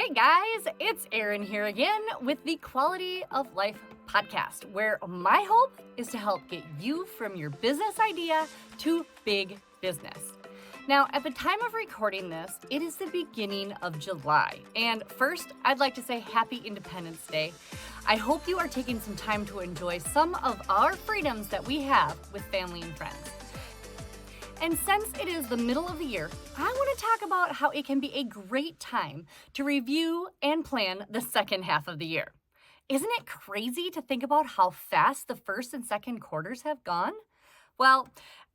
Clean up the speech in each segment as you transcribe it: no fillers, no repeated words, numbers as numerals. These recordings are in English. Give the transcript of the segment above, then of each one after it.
Hey guys, it's Erin here again with the Quality of Life podcast, where my hope is to help get you from your business idea to big business. Now, at the time of recording this, it is the beginning of July. And first, I'd like to say Happy Independence Day. I hope you are taking some time to enjoy some of our freedoms that we have with family and friends. And since it is the middle of the year, I want to talk about how it can be a great time to review and plan the second half of the year. Isn't it crazy to think about how fast the first and second quarters have gone? Well,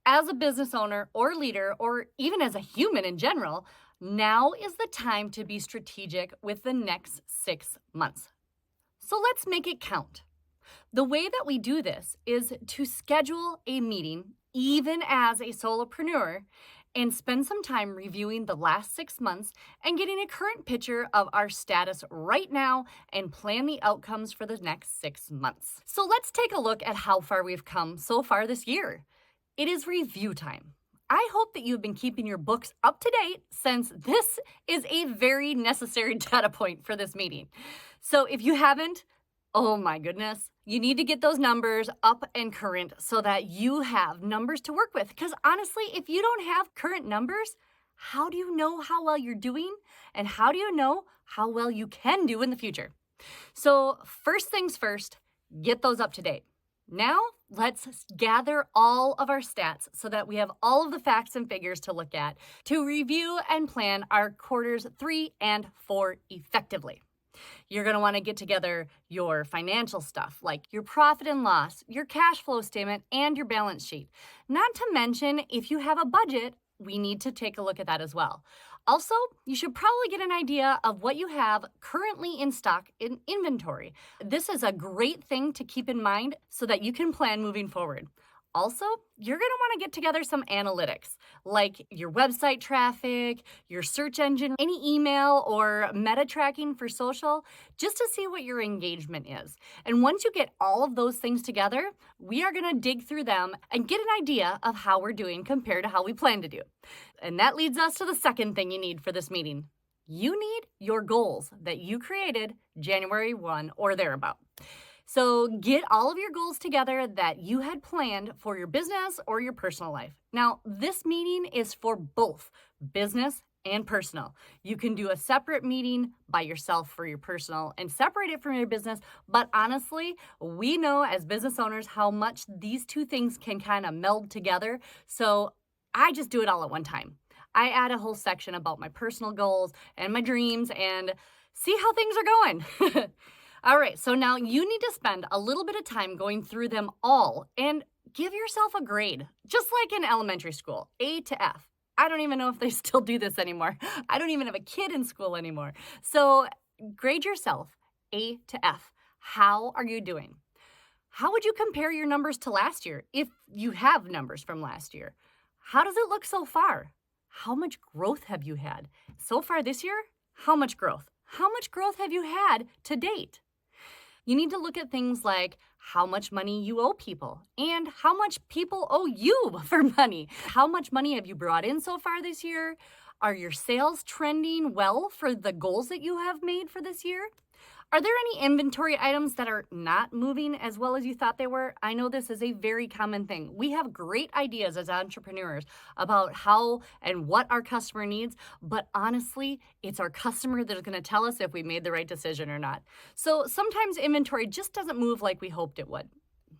as a business owner or leader, or even as a human in general, now is the time to be strategic with the next 6 months. So let's make it count. The way that we do this is to schedule a meeting, even as a solopreneur, and spend some time reviewing the last 6 months and getting a current picture of our status right now and plan the outcomes for the next 6 months. So let's take a look at how far we've come so far this year. It is review time. I hope that you've been keeping your books up to date, since this is a very necessary data point for this meeting. So if you haven't, oh my goodness, you need to get those numbers up and current so that you have numbers to work with. Because honestly, if you don't have current numbers, how do you know how well you're doing? And how do you know how well you can do in the future? So first things first, get those up to date. Now, let's gather all of our stats so that we have all of the facts and figures to look at to review and plan our quarters 3 and 4 effectively. You're going to want to get together your financial stuff like your profit and loss, your cash flow statement, and your balance sheet. Not to mention, if you have a budget, we need to take a look at that as well. Also, you should probably get an idea of what you have currently in stock in inventory. This is a great thing to keep in mind so that you can plan moving forward. Also, you're going to want to get together some analytics like your website traffic, your search engine, any email or meta tracking for social, just to see what your engagement is. And once you get all of those things together, we are going to dig through them and get an idea of how we're doing compared to how we plan to do. And that leads us to the second thing you need for this meeting. You need your goals that you created January 1 or thereabout. So get all of your goals together that you had planned for your business or your personal life. Now, this meeting is for both business and personal. You can do a separate meeting by yourself for your personal and separate it from your business. But honestly, we know as business owners how much these two things can kind of meld together. So I just do it all at one time. I add a whole section about my personal goals and my dreams and see how things are going. All right, so now you need to spend a little bit of time going through them all and give yourself a grade, just like in elementary school, A to F. I don't even know if they still do this anymore. I don't even have a kid in school anymore. So grade yourself A to F. How are you doing? How would you compare your numbers to last year if you have numbers from last year? How does it look so far? How much growth have you had? So far this year, how much growth? How much growth have you had to date? You need to look at things like how much money you owe people and how much people owe you for money. How much money have you brought in so far this year? Are your sales trending well for the goals that you have made for this year? Are there any inventory items that are not moving as well as you thought they were? I know this is a very common thing. We have great ideas as entrepreneurs about how and what our customer needs, but honestly, it's our customer that is going to tell us if we made the right decision or not. So sometimes inventory just doesn't move like we hoped it would.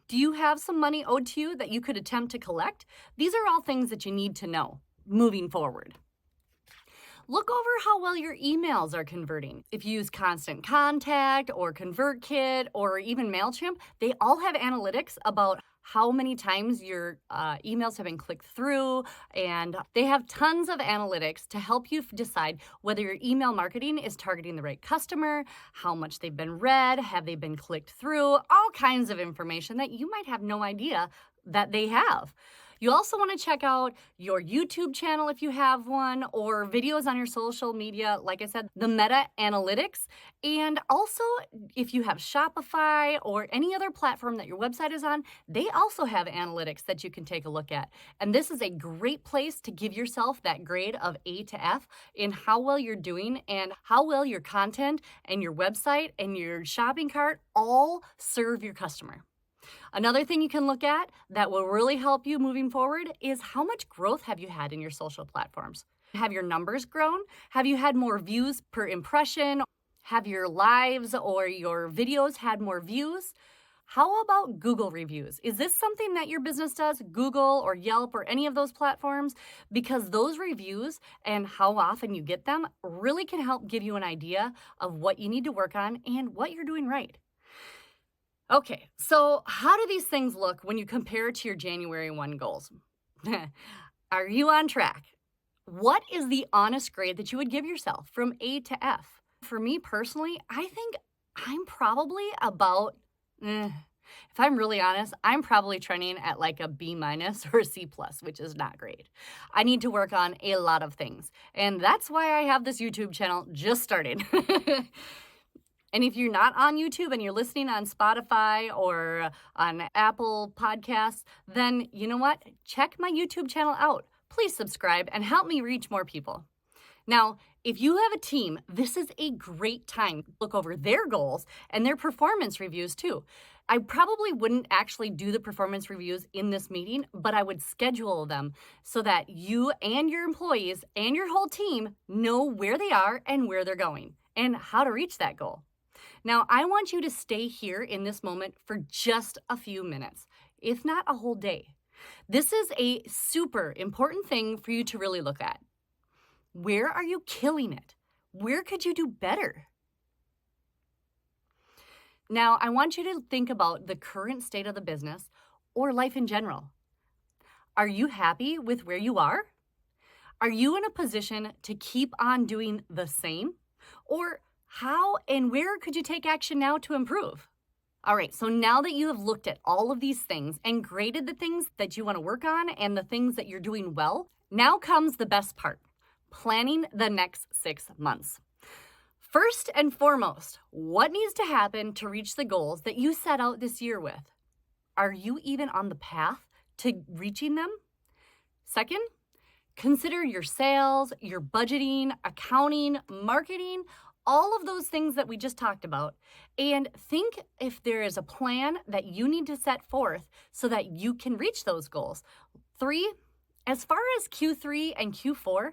Do you have some money owed to you that you could attempt to collect? These are all things that you need to know moving forward. Look over how well your emails are converting. If you use Constant Contact or ConvertKit or even MailChimp, they all have analytics about how many times your emails have been clicked through, and they have tons of analytics to help you decide whether your email marketing is targeting the right customer, how much they've been read, have they been clicked through, all kinds of information that you might have no idea that they have. You also want to check out your YouTube channel if you have one, or videos on your social media, like I said, the meta analytics. And also, if you have Shopify or any other platform that your website is on, they also have analytics that you can take a look at. And this is a great place to give yourself that grade of A to F in how well you're doing and how well your content and your website and your shopping cart all serve your customer. Another thing you can look at that will really help you moving forward is how much growth have you had in your social platforms? Have your numbers grown? Have you had more views per impression? Have your lives or your videos had more views? How about Google reviews? Is this something that your business does, Google or Yelp or any of those platforms? Because those reviews and how often you get them really can help give you an idea of what you need to work on and what you're doing right. Okay, so how do these things look when you compare to your January 1 goals? Are you on track? What is the honest grade that you would give yourself from A to F? For me personally, I think I'm probably about, if I'm really honest, I'm probably trending at like a B minus or a C plus, which is not great. I need to work on a lot of things. And that's why I have this YouTube channel just started. And if you're not on YouTube and you're listening on Spotify or on Apple Podcasts, then you know what? Check my YouTube channel out. Please subscribe and help me reach more people. Now, if you have a team, this is a great time to look over their goals and their performance reviews too. I probably wouldn't actually do the performance reviews in this meeting, but I would schedule them so that you and your employees and your whole team know where they are and where they're going and how to reach that goal. Now, I want you to stay here in this moment for just a few minutes, if not a whole day. This is a super important thing for you to really look at. Where are you killing it? Where could you do better? Now, I want you to think about the current state of the business or life in general. Are you happy with where you are? Are you in a position to keep on doing the same? Or how and where could you take action now to improve? All right, so now that you have looked at all of these things and graded the things that you want to work on and the things that you're doing well, now comes the best part, planning the next 6 months. First and foremost, what needs to happen to reach the goals that you set out this year with? Are you even on the path to reaching them? Second, consider your sales, your budgeting, accounting, marketing, all of those things that we just talked about, and think if there is a plan that you need to set forth so that you can reach those goals. 3, as far as Q3 and Q4,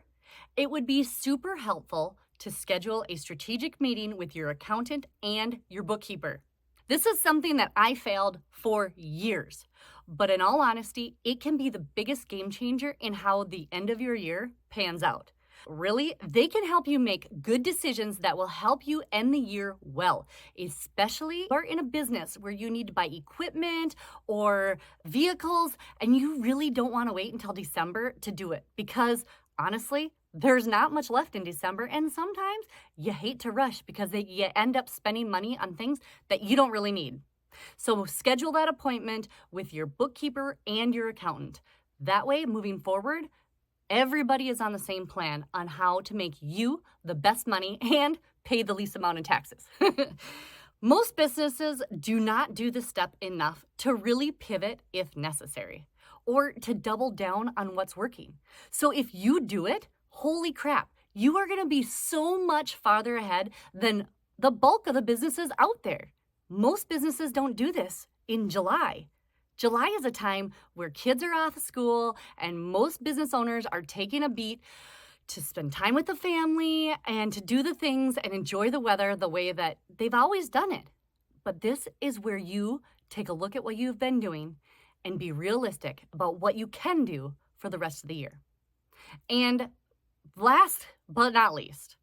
it would be super helpful to schedule a strategic meeting with your accountant and your bookkeeper. This is something that I failed for years, but in all honesty, it can be the biggest game changer in how the end of your year pans out. Really, they can help you make good decisions that will help you end the year well, especially if you're in a business where you need to buy equipment or vehicles and you really don't want to wait until December to do it because honestly, there's not much left in December, and sometimes you hate to rush because you end up spending money on things that you don't really need. So schedule that appointment with your bookkeeper and your accountant. That way, moving forward, everybody is on the same plan on how to make you the best money and pay the least amount in taxes. Most businesses do not do this step enough to really pivot if necessary or to double down on what's working. So if you do it, holy crap, you are going to be so much farther ahead than the bulk of the businesses out there. Most businesses don't do this in July. July is a time where kids are off of school and most business owners are taking a beat to spend time with the family and to do the things and enjoy the weather the way that they've always done it. But this is where you take a look at what you've been doing and be realistic about what you can do for the rest of the year. And last but not least,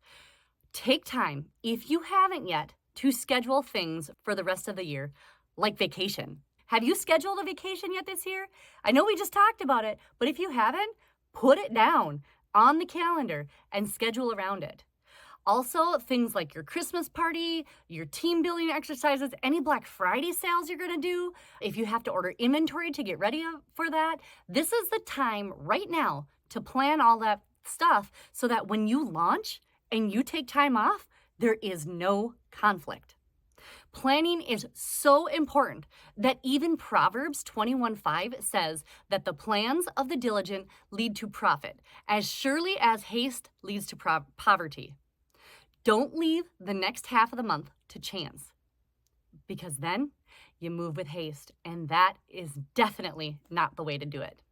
take time, if you haven't yet, to schedule things for the rest of the year, like vacation. Have you scheduled a vacation yet this year? I know we just talked about it, but if you haven't, put it down on the calendar and schedule around it. Also, things like your Christmas party, your team building exercises, any Black Friday sales you're going to do, if you have to order inventory to get ready for that, this is the time right now to plan all that stuff so that when you launch and you take time off, there is no conflict. Planning is so important that even Proverbs 21:5 says that the plans of the diligent lead to profit, as surely as haste leads to poverty. Don't leave the next half of the month to chance, because then you move with haste, and that is definitely not the way to do it.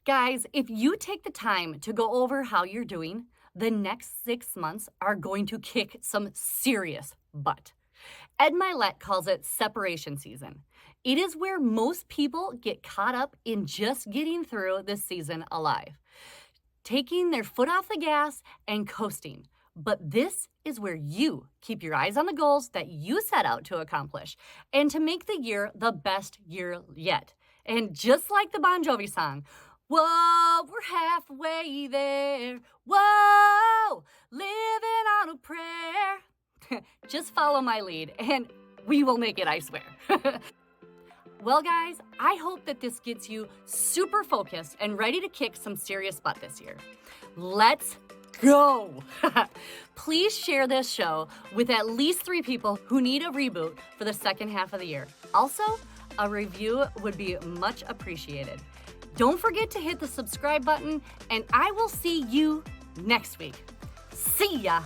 Guys, if you take the time to go over how you're doing, the next 6 months are going to kick some serious butt. Ed Milet calls it separation season. It is where most people get caught up in just getting through this season alive, taking their foot off the gas and coasting. But this is where you keep your eyes on the goals that you set out to accomplish and to make the year the best year yet. And just like the Bon Jovi song, whoa, we're halfway there. Whoa, living on a prayer. Just follow my lead and we will make it, I swear. Well, guys, I hope that this gets you super focused and ready to kick some serious butt this year. Let's go. Please share this show with at least 3 people who need a reboot for the second half of the year. Also, a review would be much appreciated. Don't forget to hit the subscribe button, and I will see you next week. See ya.